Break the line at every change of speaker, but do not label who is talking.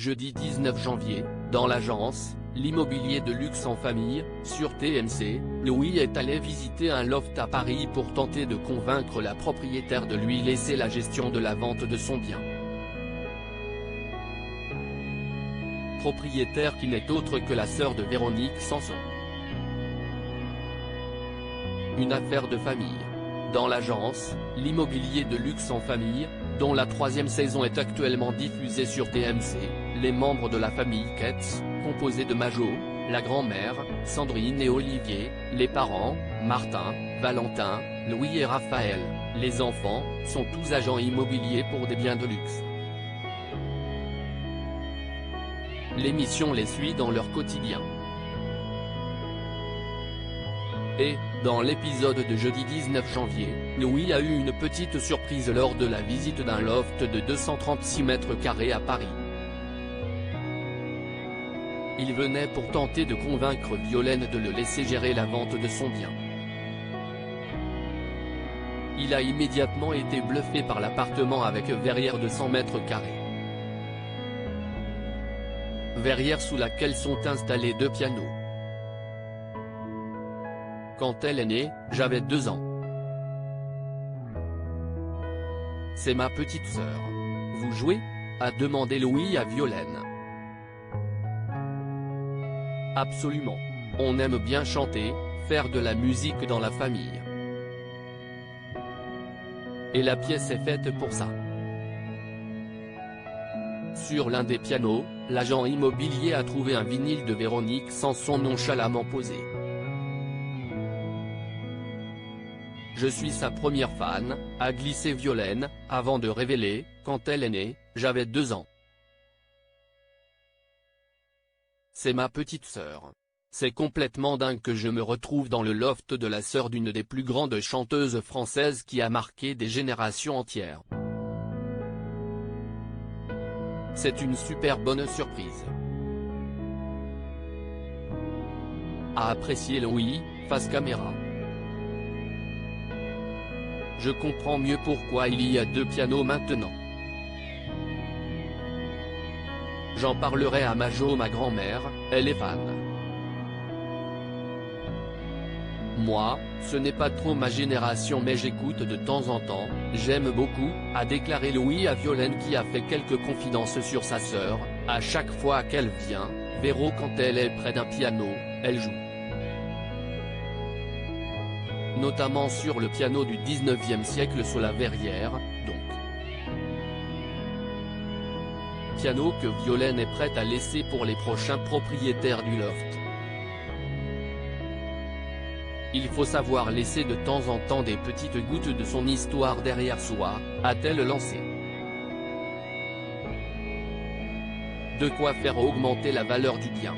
jeudi 19 janvier, dans l'agence, l'immobilier de luxe en famille, sur TMC, Louis est allé visiter un loft à Paris pour tenter de convaincre la propriétaire de lui laisser la gestion de la vente de son bien. Propriétaire qui n'est autre que la sœur de Véronique Sanson. Une affaire de famille. Dans l'agence, l'immobilier de luxe en famille, dont la 3e saison est actuellement diffusée sur TMC, les membres de la famille Ketz, composés de Majo, la grand-mère, Sandrine et Olivier, les parents, Martin, Valentin, Louis et Raphaël, les enfants, sont tous agents immobiliers pour des biens de luxe. L'émission les suit dans leur quotidien. Et, dans l'épisode de jeudi 19 janvier, Louis a eu une petite surprise lors de la visite d'un loft de 236 mètres carrés à Paris. Il venait pour tenter de convaincre Violaine de le laisser gérer la vente de son bien. Il a immédiatement été bluffé par l'appartement avec verrière de 100 mètres carrés. Verrière sous laquelle sont installés 2 pianos. Quand elle est née, j'avais 2 ans. C'est ma petite sœur. Vous jouez ? A demandé Louis à Violaine. Absolument. On aime bien chanter, faire de la musique dans la famille. Et la pièce est faite pour ça. Sur l'un des pianos, l'agent immobilier a trouvé un vinyle de Véronique Sanson nonchalamment posé. Je suis sa première fan, a glissé Violaine, avant de révéler, quand elle est née, j'avais 2 ans. C'est ma petite sœur. C'est complètement dingue que je me retrouve dans le loft de la sœur d'une des plus grandes chanteuses françaises qui a marqué des générations entières. C'est une super bonne surprise. A apprécié Louis, face caméra. Je comprends mieux pourquoi il y a 2 pianos maintenant. J'en parlerai à Majo, ma grand-mère, elle est fan. Moi, ce n'est pas trop ma génération mais j'écoute de temps en temps, j'aime beaucoup, a déclaré Louis à Violaine qui a fait quelques confidences sur sa sœur. À chaque fois qu'elle vient, Véro quand elle est près d'un piano, elle joue. Notamment sur le piano du 19e siècle sous la verrière, donc. Piano que Violaine est prête à laisser pour les prochains propriétaires du loft. Il faut savoir laisser de temps en temps des petites gouttes de son histoire derrière soi, a-t-elle lancé. De quoi faire augmenter la valeur du bien.